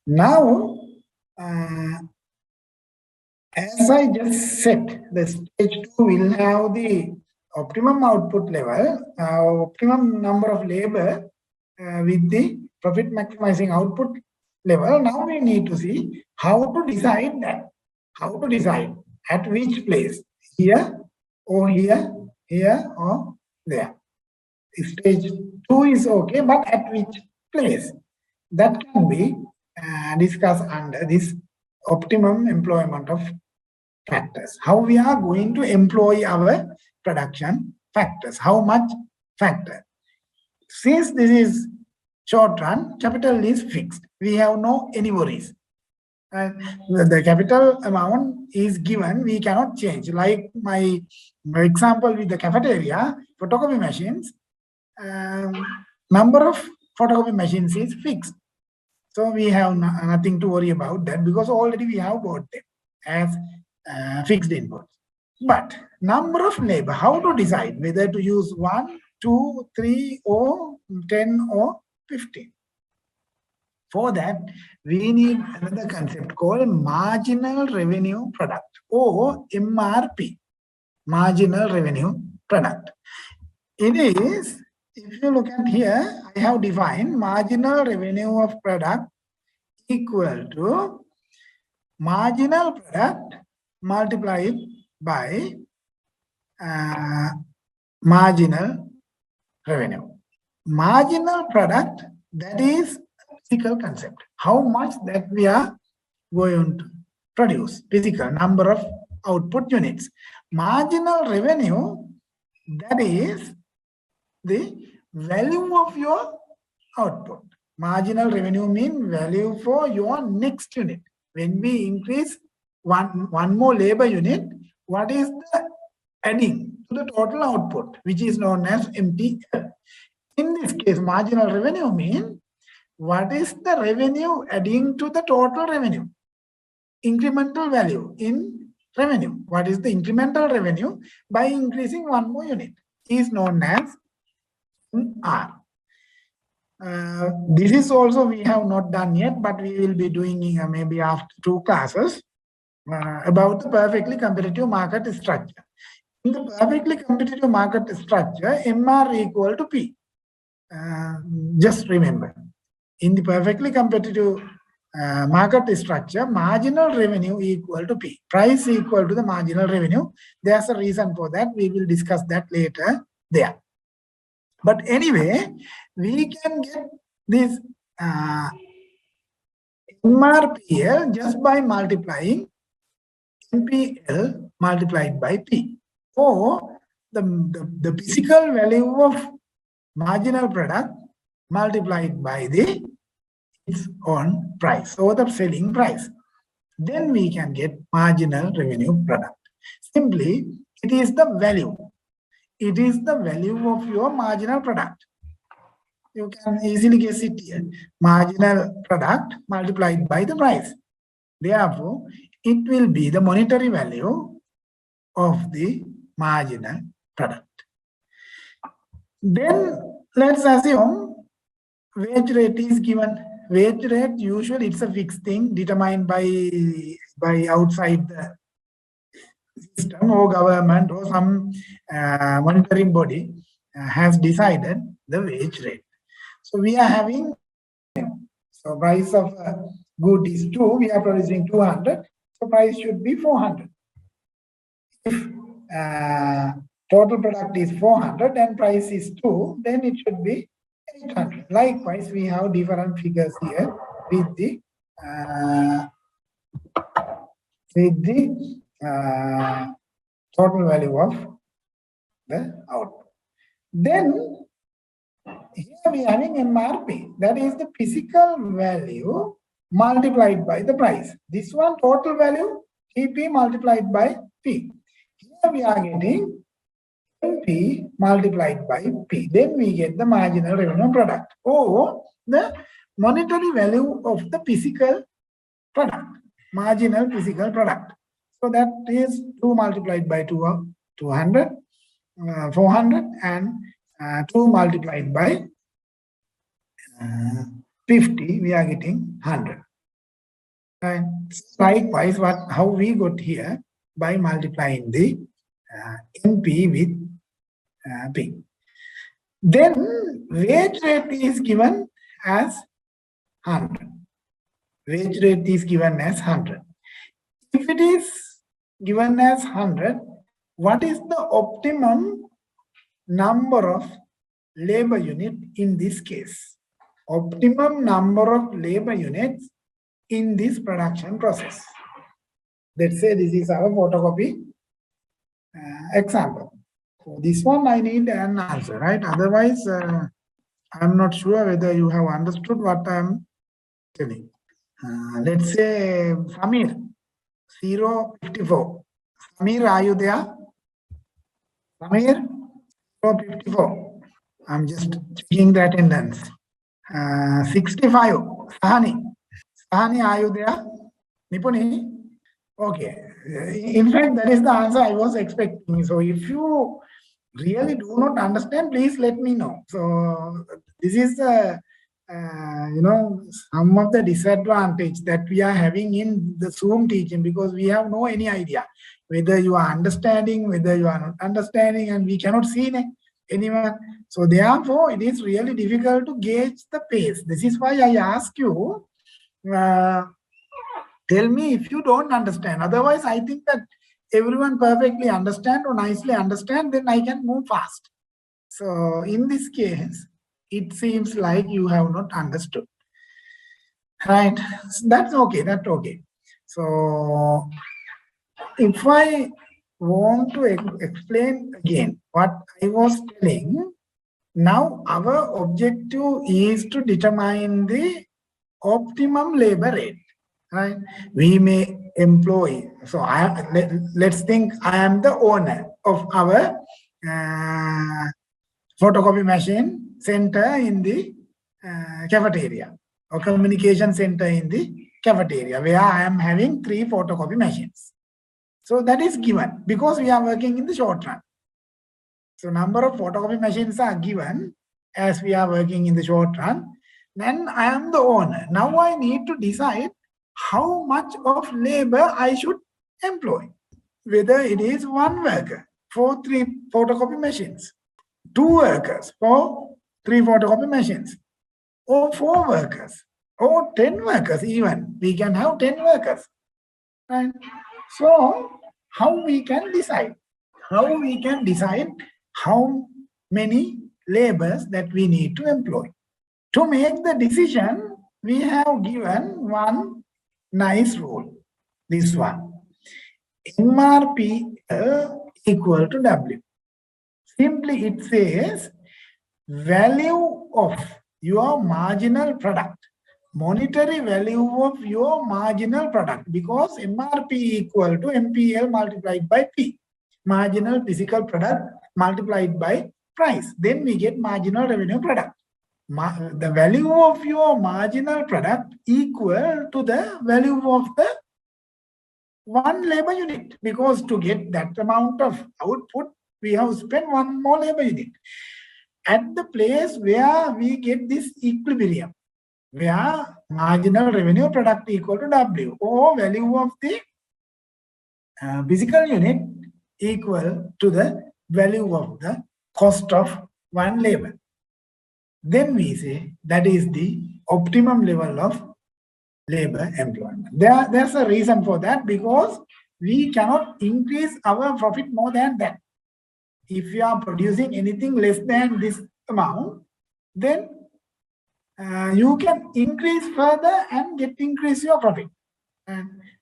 Now, as I just said, the stage 2 will have the optimum output level, optimum number of labor with the profit maximizing output level. Now we need to see how to decide that. How to decide at which place, here or here, here or there. Stage 2 is okay, but at which place? That can be discussed under this optimum employment of factors. How we are going to employ our production factors, how much factor. Since this is short run, capital is fixed. We have no any worries. The capital amount is given, we cannot change. Like my example with the cafeteria, photocopy machines, number of photocopy machines is fixed. So we have nothing to worry about that because already we have bought them as fixed inputs. But number of labor, how to decide whether to use 1, 2, 3 or 10 or 15? For that, we need another concept called marginal revenue product or MRP, marginal revenue product. It is, if you look at here, I have defined marginal revenue of product equal to marginal product multiplied by marginal revenue. Marginal product, that is physical concept. How much that we are going to produce, physical number of output units. Marginal revenue, that is the value of your output. Marginal revenue means value for your next unit. When we increase one more labor unit, what is the adding to the total output, which is known as MTL. In this case, marginal revenue means what is the revenue adding to the total revenue? Incremental value in revenue. What is the incremental revenue by increasing one more unit is known as R. This is also we have not done yet, but we will be doing maybe after 2 classes about the perfectly competitive market structure. In the perfectly competitive market structure, MR equal to P. Just remember, in the perfectly competitive market structure, marginal revenue equal to P. Price equal to the marginal revenue. There's a reason for that. We will discuss that later there. But anyway, we can get this MRPL just by multiplying MPL multiplied by P. Or the physical value of marginal product multiplied by its own price or the selling price. Then we can get marginal revenue product. Simply, it is the value. It is the value of your marginal product. You can easily guess it here. Marginal product multiplied by the price. Therefore, it will be the monetary value of the marginal product. Then let's assume wage rate is given. Wage rate usually it's a fixed thing determined by outside the system or government or some monitoring body has decided the wage rate. So we are having, so price of good is 2, we are producing 200, so price should be 400. If total product is 400 and price is 2, then it should be 800. Likewise, we have different figures here with the total value of the output. Then here we are having MRP, that is the physical value multiplied by the price. This one total value TP multiplied by P. Here we are getting MP multiplied by P. Then we get the marginal revenue product or the monetary value of the physical product, marginal physical product. So that is 2 multiplied by 200, 400 and 2 multiplied by 50, we are getting 100. Right? Likewise, how we got here by multiplying the NP with P. Then wage rate is given as 100. Wage rate is given as 100. If it is given as 100, what is the optimum number of labor unit in this case? Optimum number of labor units in this production process. Let's say this is our photocopy example. So this one I need an answer, right? Otherwise, I'm not sure whether you have understood what I'm telling. Let's say Samir, 054. Samir, are you there? Samir, 054. I'm just checking the attendance. 65. Sahani. Sahani, are you there? Nipuni? Okay. In fact, that is the answer I was expecting. So if you really do not understand, please let me know. So this is some of the disadvantage that we are having in the Zoom teaching, because we have no any idea whether you are understanding, whether you are not understanding, and we cannot see anyone. So therefore, it is really difficult to gauge the pace. This is why I ask you, tell me if you don't understand. Otherwise, I think that everyone perfectly understand or nicely understand, then I can move fast. So in this case, it seems like you have not understood. Right? That's okay. That's okay. So if I want to explain again what I was telling, now our objective is to determine the optimum labor rate. Right? We may employ. So let's think I am the owner of our photocopy machine center in the cafeteria, or communication center in the cafeteria, where I am having 3 photocopy machines. So that is given because we are working in the short run. So number of photocopy machines are given as we are working in the short run. Then I am the owner. Now I need to decide how much of labor I should employ. Whether it is 1 worker for 3 photocopy machines, 2 workers for 3 photocopy machines, or 4 workers, or 10 workers even. We can have 10 workers. Right? So how we can decide? How we can decide how many labors that we need to employ? To make the decision, we have given one nice rule. This one. MRP equal to W. Simply it says value of your marginal product, monetary value of your marginal product, because MRP equal to MPL multiplied by P, marginal physical product multiplied by price. Then we get marginal revenue product. The value of your marginal product equal to the value of the 1 labor unit, because to get that amount of output, we have spent 1 more labor unit. At the place where we get this equilibrium, where marginal revenue product equal to W, or value of the physical unit equal to the value of the cost of 1 labor. Then we say that is the optimum level of labor employment. There's a reason for that, because we cannot increase our profit more than that. If you are producing anything less than this amount, then you can increase further and increase your profit.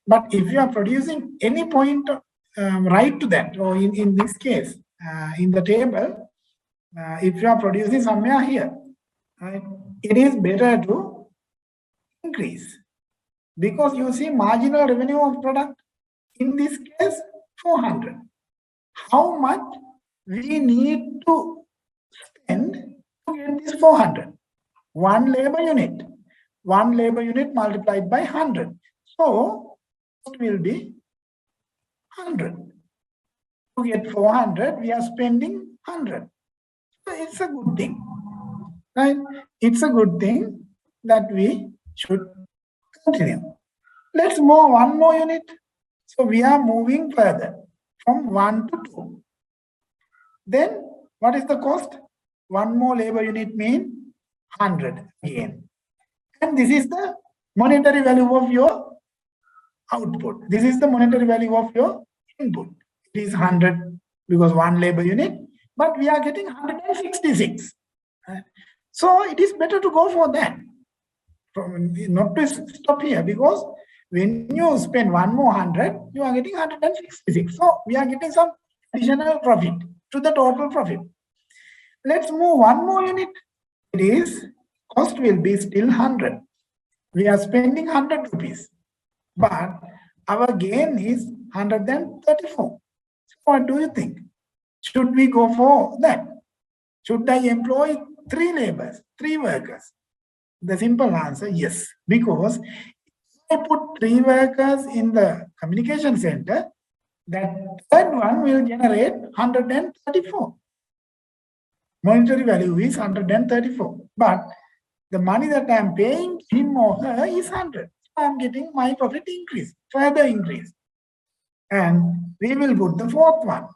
But if you are producing any point right to that, or in this case, in the table, if you are producing somewhere here, right, it is better to increase, because you see marginal revenue of product in this case 400. How much we need to spend to get this 400? 1 labor unit. 1 labor unit multiplied by 100. So it will be 100. To get 400, we are spending 100. So it's a good thing, right? It's a good thing that we should continue. Let's move one more unit. So we are moving further from 1 to 2. Then what is the cost? One more labor unit means 100 again. And this is the monetary value of your output. This is the monetary value of your input. It is 100 because one labor unit, but we are getting 166. So it is better to go for that. Not to stop here, because when you spend one more 100, you are getting 166. So we are getting some additional profit to the total profit. Let's move one more unit. It is cost will be still 100. We are spending 100 rupees, but our gain is 134. So what do you think? Should we go for that? Should I employ 3 workers? The simple answer, yes, because I put 3 workers in the communication center, that third one will generate 134. Monetary value is 134, but the money that I am paying him or her is 100. So I am getting my profit increase, further increase. And we will put the fourth one.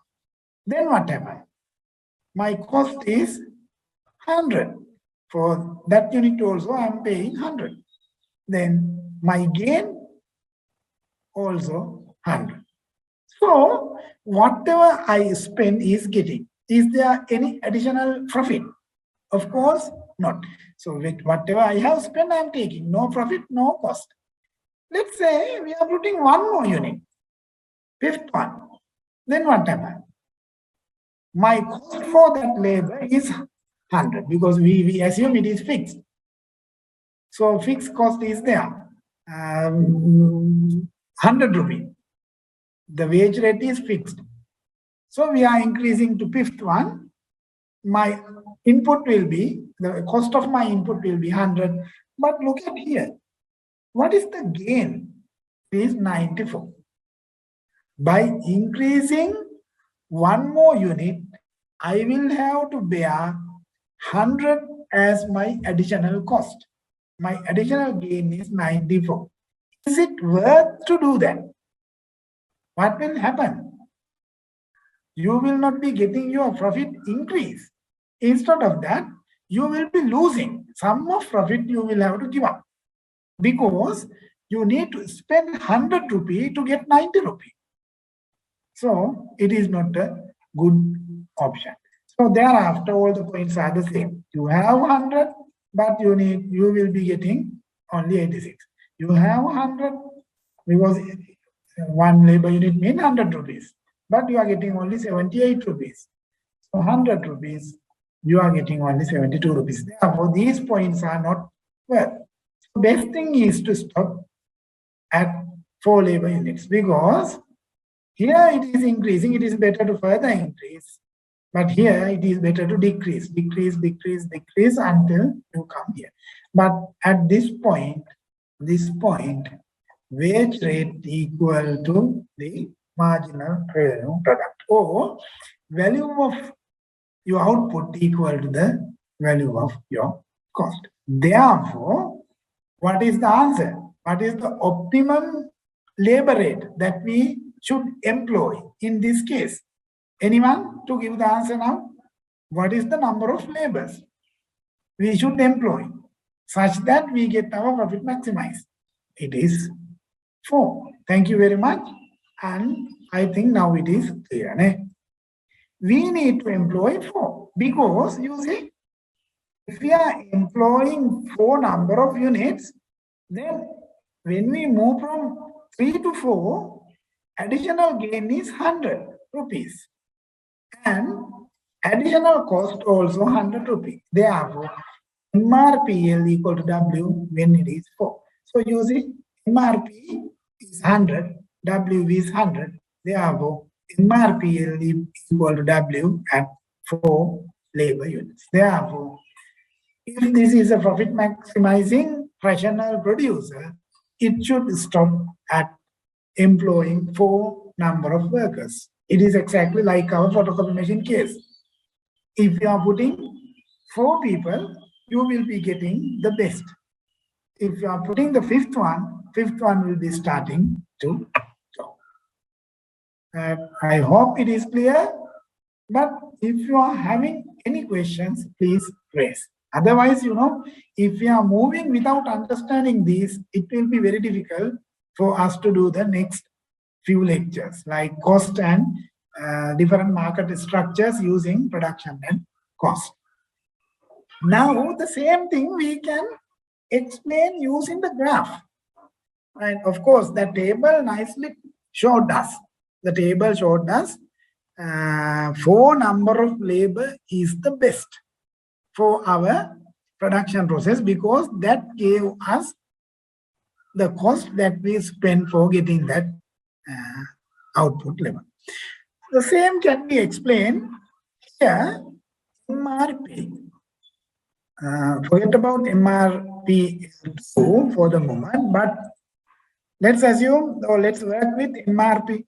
Then what happens? My cost is 100. For that unit also, I am paying 100. Then my gain also 100. So whatever I spend is getting. Is there any additional profit? Of course not. So with whatever I have spent, I am taking. No profit, no cost. Let's say we are putting one more unit, fifth one. Then what happens? My cost for that labor is 100 because we assume it is fixed. So fixed cost is there, 100 rupees. The wage rate is fixed. So we are increasing to fifth one. My input will be, the cost of my input will be 100. But look at here. What is the gain? It is 94. By increasing one more unit, I will have to bear 100 as my additional cost. My additional gain is 94. Is it worth to do that? What will happen? You will not be getting your profit increase. Instead of that, you will be losing. Some of profit you will have to give up, because you need to spend 100 rupee to get 90 rupee. So it is not a good option. So thereafter, all the points are the same. You have 100, but you will be getting only 86. You have 100 because one labor unit means 100 rupees, but you are getting only 78 rupees. So 100 rupees, you are getting only 72 rupees. Therefore, these points are not worth. So best thing is to stop at 4 labor units, because here it is increasing. It is better to further increase, but here it is better to decrease until you come here. But at this point, wage rate equal to the marginal revenue product, or value of your output equal to the value of your cost. Therefore, what is the answer? What is the optimum labor rate that we should employ in this case? Anyone to give the answer now? What is the number of labors we should employ such that we get our profit maximized? It is 4. Thank you very much. And I think now it is clear. We need to employ 4 because you see, if we are employing 4 number of units, then when we move from 3 to 4, additional gain is 100 rupees. And additional cost also 100 rupees. Therefore, MRPL equal to W when it is 4. So you see, MRP is 100, W is 100. Therefore, MRPL is equal to W at 4 labor units. Therefore, if this is a profit maximizing rational producer, it should stop at employing 4 number of workers. It is exactly like our photocopy machine case. If you are putting 4 people, you will be getting the best. If you are putting the 5th one, fifth one will be starting to talk. I hope it is clear, but if you are having any questions, please raise. Otherwise, if we are moving without understanding these, it will be very difficult for us to do the next few lectures, like cost and different market structures using production and cost. Now, the same thing we can explain using the graph. And of course, the table nicely showed us. The table showed us for number of labor is the best for our production process, because that gave us the cost that we spend for getting that output level. The same can be explained here, MRP. Forget about MRP2 for the moment, but let's assume, or let's work with MRP.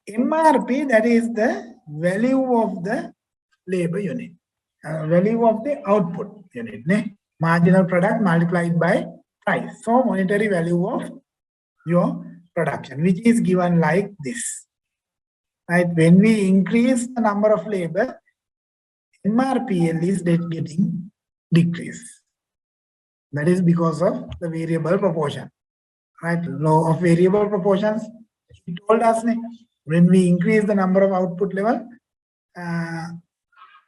MRP, that is the value of the labor unit, value of the output unit, marginal product multiplied by price. So monetary value of your production, which is given like this. Right? When we increase the number of labor, MRPL is getting decreased. That is because of the variable proportion. Right? Law of variable proportions, he told us when we increase the number of output level,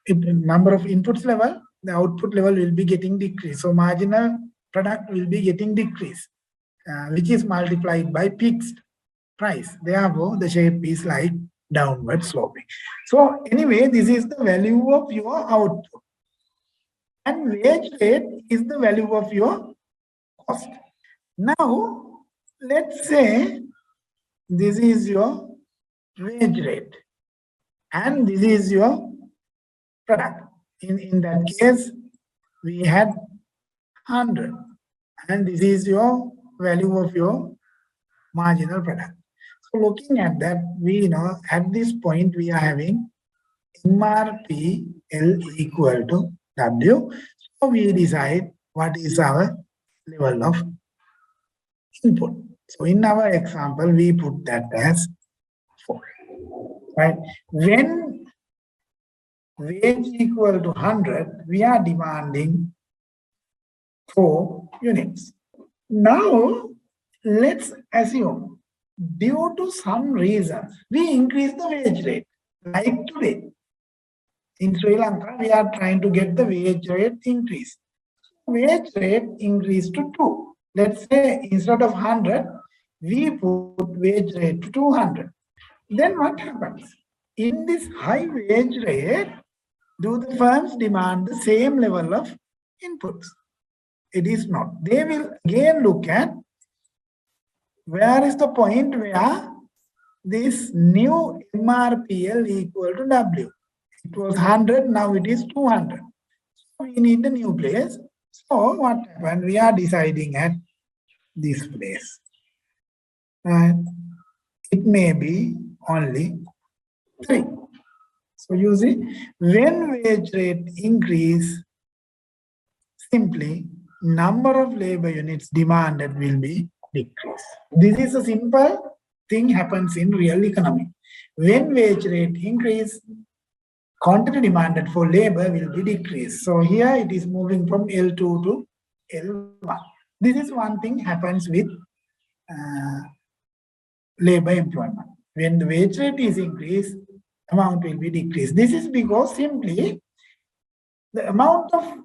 number of inputs level, the output level will be getting decreased. So marginal product will be getting decreased, which is multiplied by fixed price. Therefore, the shape is like downward sloping. So anyway, this is the value of your output. And wage rate is the value of your cost. Now, let's say this is your wage rate and this is your product. In that case, we had 100 and this is your value of your marginal product. So looking at that, we know at this point we are having MRPL equal to W. So we decide what is our level of input. So in our example, we put that as 4. Right? When wage equal to 100, we are demanding 4 units. Now, let's assume due to some reasons, we increase the wage rate. Like today, in Sri Lanka, we are trying to get the wage rate increase. Wage rate increased to 2. Let's say instead of 100, we put wage rate to 200. Then what happens? In this high wage rate, do the firms demand the same level of inputs? It is not. They will again look at where is the point where this new MRPL equal to W. It was 100, now it is 200. So we need a new place. So what happened? We are deciding at this place. And it may be only 3. So you see, when wage rate increase, simply number of labor units demanded will be decreased. This is a simple thing happens in real economy. When wage rate increase, quantity demanded for labor will be decreased. So here it is moving from L2 to L1. This is one thing happens with labor employment. When the wage rate is increased, amount will be decreased. This is because simply the amount of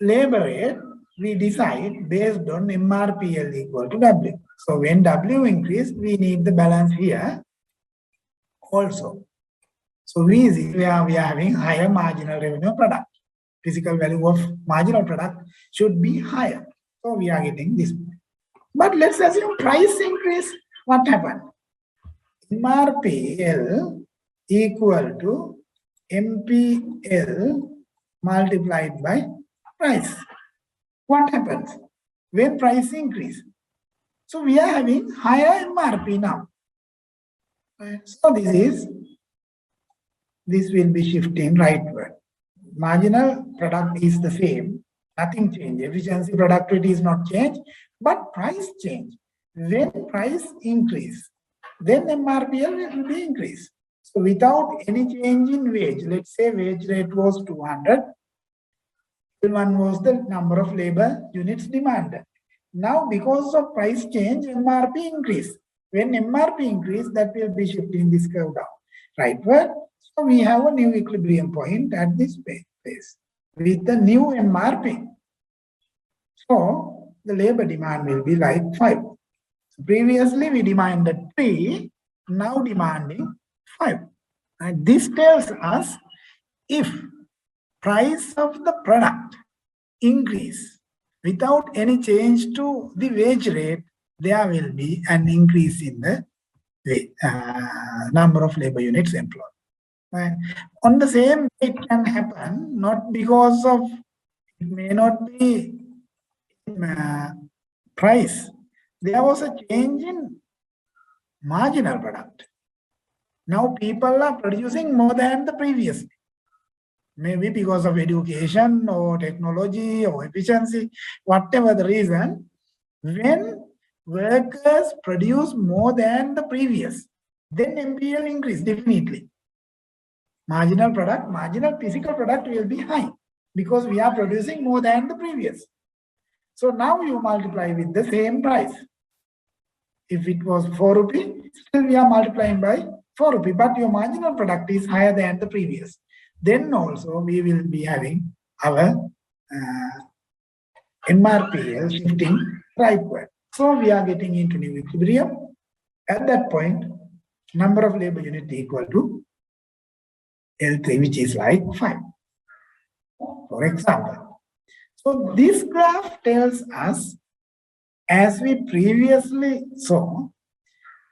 labor rate we decide based on MRPL equal to W. So when W increase, we need the balance here also. So we see where we are having higher marginal revenue product. Physical value of marginal product should be higher. So we are getting this. But let's assume price increase. What happened? MRPL equal to MPL multiplied by price. What happens when price increase? So we are having higher MRP now. So this will be shifting rightward. Marginal product is the same, nothing change. Efficiency, productivity is not changed, but price change. When price increase, then MRPL will be increased. So without any change in wage, let's say wage rate was 200, one was the number of labor units demanded. Now because of price change, MRP increase. When MRP increase, that will be shifting this curve down, rightward. So we have a new equilibrium point at this place with the new MRP. So the labor demand will be like 5. So previously we demanded 3, now demanding 5. And this tells us if price of the product increase without any change to the wage rate, there will be an increase in the number of labor units employed. Right? On the same, it can happen not because of, it may not be price. There was a change in marginal product. Now people are producing more than the previous. Maybe because of education or technology or efficiency, whatever the reason, when workers produce more than the previous, then MPL increase definitely. Marginal product, marginal physical product will be high because we are producing more than the previous. So now you multiply with the same price. If it was 4 rupee, still we are multiplying by 4 rupee, but your marginal product is higher than the previous. Then also we will be having our MRPL shifting rightward. So we are getting into new equilibrium. At that point, number of labor unit equal to L3, which is like 5, for example. So this graph tells us, as we previously saw,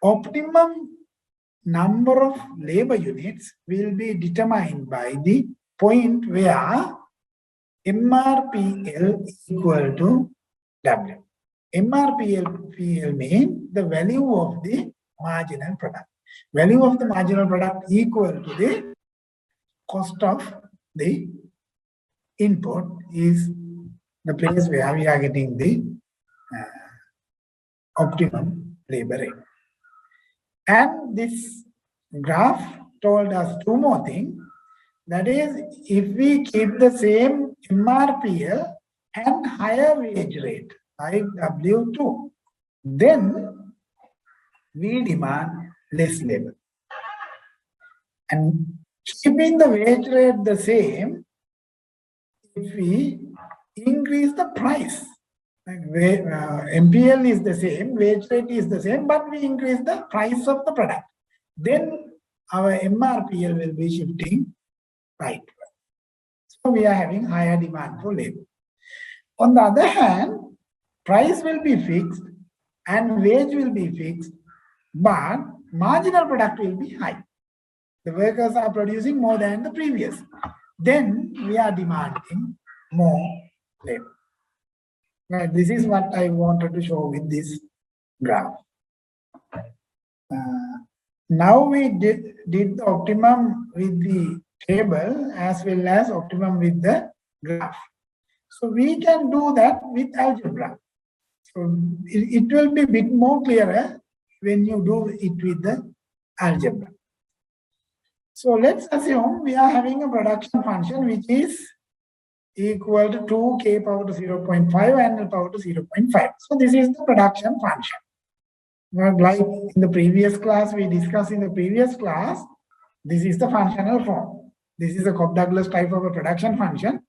optimum number of labor units will be determined by the point where MRPL is equal to W. MRPL means the value of the marginal product. Value of the marginal product equal to the cost of the input is the place where we are getting the optimum labor rate. And this graph told us two more things. That is, if we keep the same MRPL and higher wage rate, like W2, then we demand less labor. And keeping the wage rate the same, if we increase the price, like MPL is the same, wage rate is the same, but we increase the price of the product, then our MRPL will be shifting right. So we are having higher demand for labor. On the other hand, price will be fixed and wage will be fixed, but marginal product will be high. The workers are producing more than the previous. Then we are demanding more labor. Now, this is what I wanted to show with this graph. Now we did the optimum with the table as well as optimum with the graph. So we can do that with algebra. So it will be a bit more clearer when you do it with the algebra. So let's assume we are having a production function which is equal to 2k power to 0.5 and L power to 0.5. So this is the production function. Like in the previous class, we discussed in the previous class, this is the functional form. This is a Cobb-Douglas type of a production function,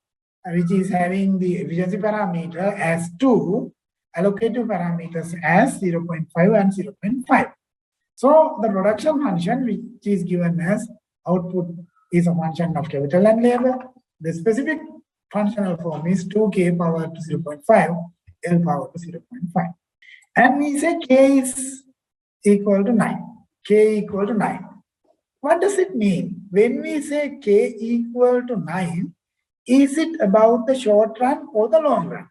which is having the efficiency parameter as 2, allocative parameters as 0.5 and 0.5. So the production function, which is given as output, is a function of capital and labor. The specific functional form is 2k power to 0.5, L power to 0.5. And we say k is equal to 9. K equal to 9. What does it mean? When we say k equal to 9, is it about the short run or the long run?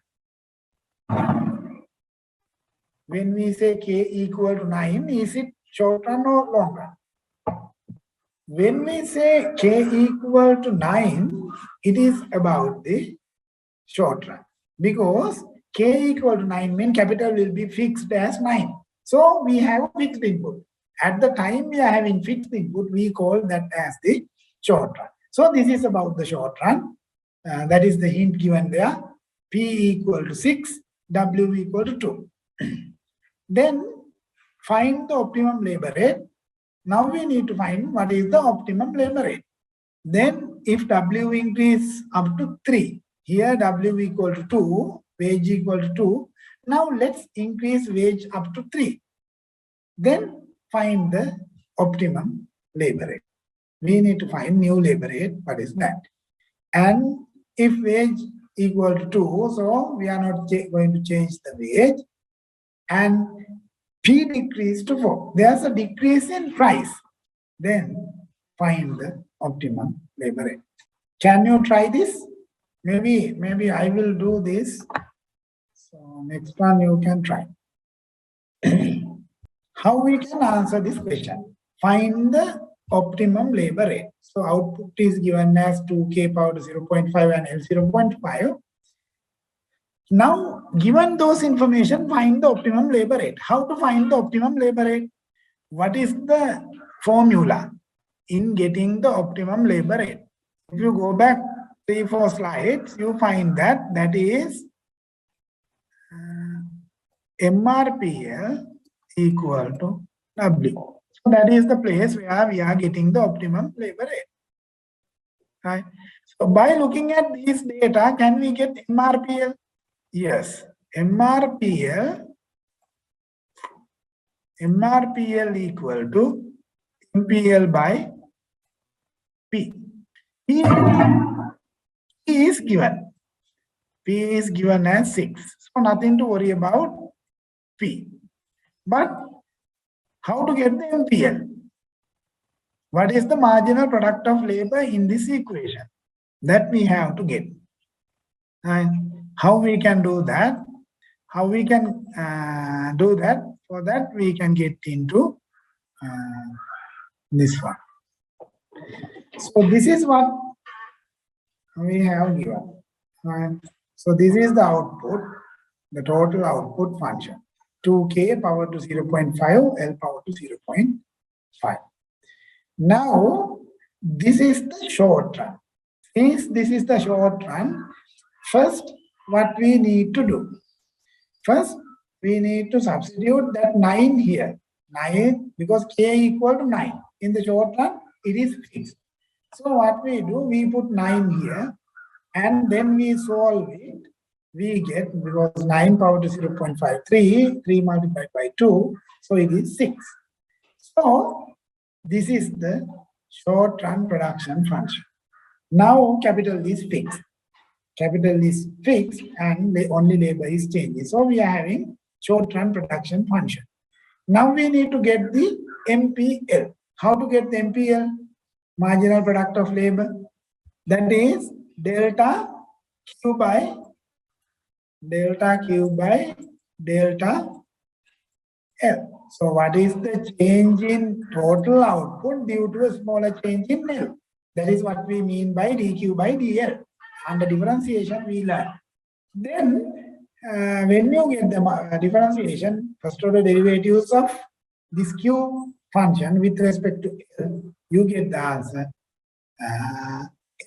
When we say k equal to 9, is it short run or long run? When we say k equal to 9, it is about the short run. Because k equal to 9 means capital will be fixed as 9. So we have fixed input. At the time we are having fixed input, we call that as the short run. So this is about the short run. That is the hint given there. P equal to 6, W equal to 2. Then find the optimum labor rate. Now we need to find what is the optimum labor rate. Then if W increase up to 3, here W equal to 2, wage equal to 2. Now let's increase wage up to 3. Then find the optimum labor rate. We need to find new labor rate. What is that? And if wage equal to 2, so we are not going to change the wage. And P decreased to 4. There's a decrease in price. Then find the optimum labor rate. Can you try this? Maybe I will do this. So next one you can try. How we can answer this question? Find the optimum labor rate. So output is given as 2k power to 0.5 and L 0.5. Now, given those information, find the optimum labor rate. How to find the optimum labor rate? What is the formula in getting the optimum labor rate? If you go back 3-4 slides, you find that is MRPL equal to W. So that is the place where we are getting the optimum labor rate. Right? So by looking at these data, can we get MRPL? Yes, MRPL equal to MPL by P. P is given. P is given as 6. So nothing to worry about P. But how to get the MPL? What is the marginal product of labor in this equation? That we have to get. And how we can do that? How we can do that? For that, we can get into this one. So this is what we have given. So this is the output, the total output function. 2k power to 0.5, L power to 0.5. Now, this is the short run. Since this is the short run, first, what we need to do? First, we need to substitute that 9 here. 9, because k equal to 9. In the short run, it is fixed. So what we do, we put 9 here, and then we solve it. We get, because 9 power to 0.5, 3 multiplied by 2, so it is 6. So this is the short run production function. Now capital is fixed. Capital is fixed and only labor is changing. So we are having short run production function. Now we need to get the MPL. How to get the MPL? Marginal product of labor. That is delta Q by delta L. So what is the change in total output due to a smaller change in L? That is what we mean by dQ by dL. And the differentiation we learn. Then when you get the differentiation, first order derivatives of this Q function with respect to L, you get the answer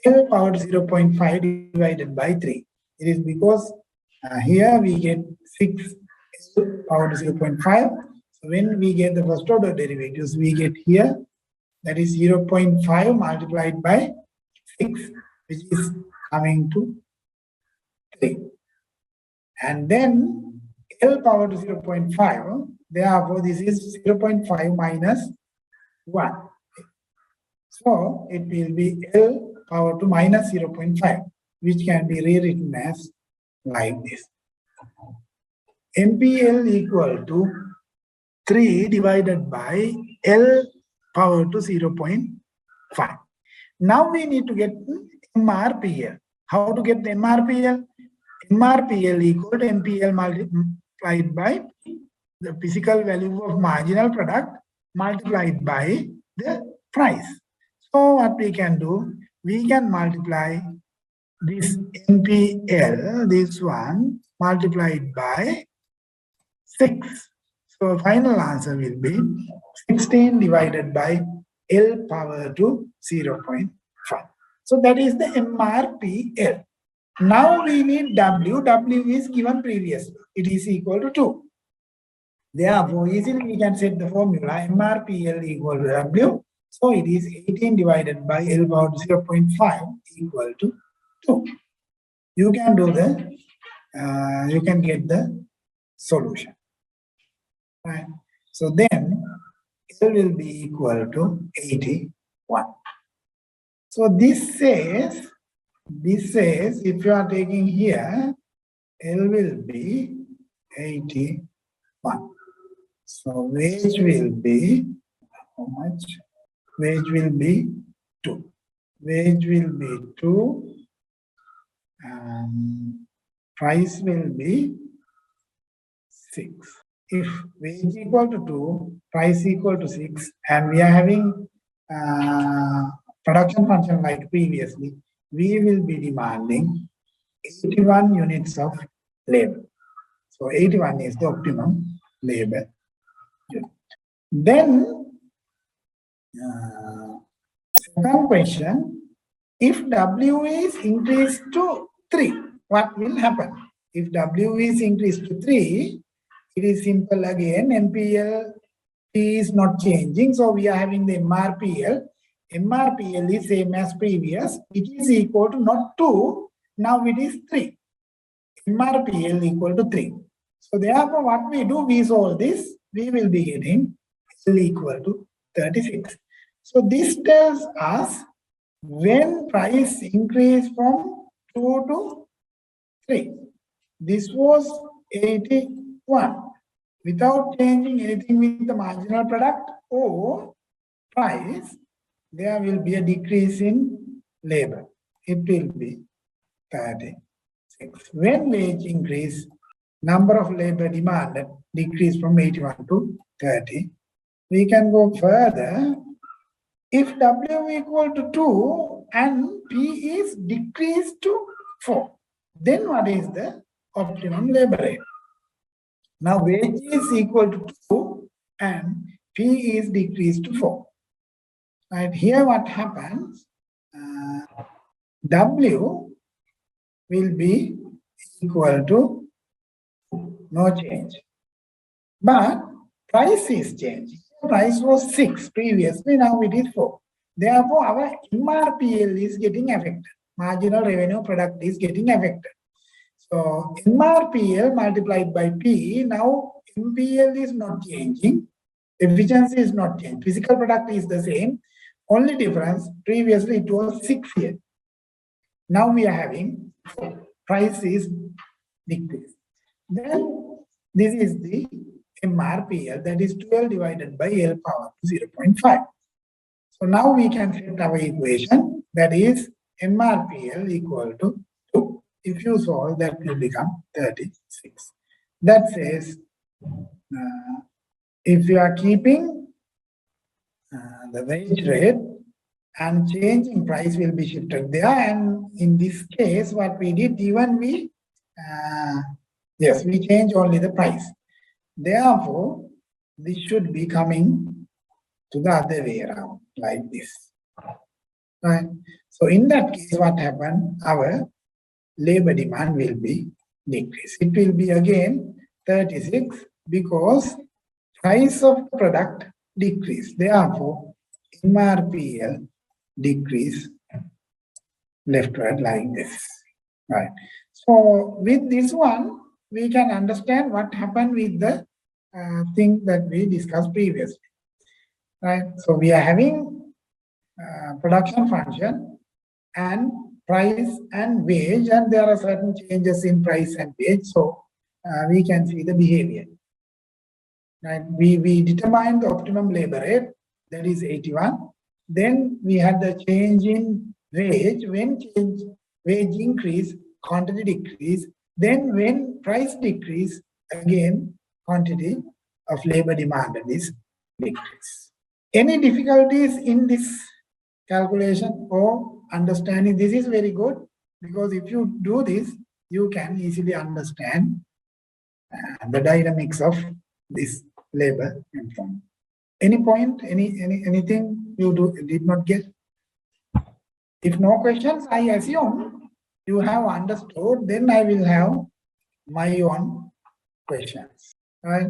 L power 0.5 divided by 3. It is because here we get 6 L power 0.5. So when we get the first order derivatives, we get here that is 0.5 multiplied by 6, which is coming to 3. And then L power to 0.5, therefore this is 0.5 minus 1. So it will be L power to minus 0.5, which can be rewritten as like this. MPL equal to 3 divided by L power to 0.5. Now we need to get MRPL. How to get the MRPL? MRPL equal to MPL multiplied by the physical value of marginal product multiplied by the price. So what we can do, we can multiply this MPL, this one, multiplied by 6. So final answer will be 16 divided by L power to 0.5. So that is the MRPL. Now we need W. W is given previously. It is equal to 2. Therefore, easily we can set the formula MRPL equal to W. So it is 18 divided by L power to 0.5 equal to 2. You can do the, you can get the solution. Right. So then L will be equal to 81. So this says if you are taking here, L will be 81. So wage will be how much? Wage will be 2. Wage will be 2. Price will be 6. If wage equal to 2, price equal to 6, and we are having production function like previously, we will be demanding 81 units of labor. So 81 is the optimum labor unit. Then, second question, if W is increased to 3, what will happen? If W is increased to 3, it is simple again, MPL is not changing, so we are having the MRPL. MRPL is same as previous, it is equal to not 2, now it is 3. MRPL equal to 3. So therefore what we do, we solve this, we will be getting L equal to 36. So this tells us when price increase from 2 to 3. This was 81. Without changing anything with the marginal product or price, there will be a decrease in labor. It will be 36. When wage increase, number of labor demanded decrease from 81 to 30. We can go further. If W equal to 2 and P is decreased to 4, then what is the optimum labor rate? Now wage is equal to 2 and P is decreased to 4. Right here what happens, W will be equal to no change. But price is changing. Price was 6 previously, now it is 4. Therefore, our MRPL is getting affected. Marginal revenue product is getting affected. So MRPL multiplied by P, now MPL is not changing, efficiency is not changing, physical product is the same, only difference, previously it was 6 here. Now we are having 4, price is decreased. Then this is the MRPL, that is 12 divided by L power to 0.5. So now we can set our equation, that is MRPL equal to 2. If you solve, that will become 36. That says, if you are keeping the wage rate and changing price will be shifted there, and in this case, what we did, even we, yes, we change only the price. Therefore, this should be coming to the other way around, like this. Right? So in that case, what happened? Our labor demand will be decreased. It will be again 36 because price of the product decreased. Therefore, MRPL decrease left right like this. Right. So with this one, we can understand what happened with the thing that we discussed previously. Right. So we are having production function and price and wage, and there are certain changes in price and wage. So we can see the behavior. Right. We determined the optimum labor rate, that is 81. Then we had the change in wage. When change wage increase, quantity decrease. Then when price decrease, again quantity of labor demanded is decrease. Any difficulties in this calculation or understanding? This is very good, because if you do this, you can easily understand the dynamics of this labor and form. Any point, anything you did not get? If no questions, I assume you have understood, then I will have my own questions. Right?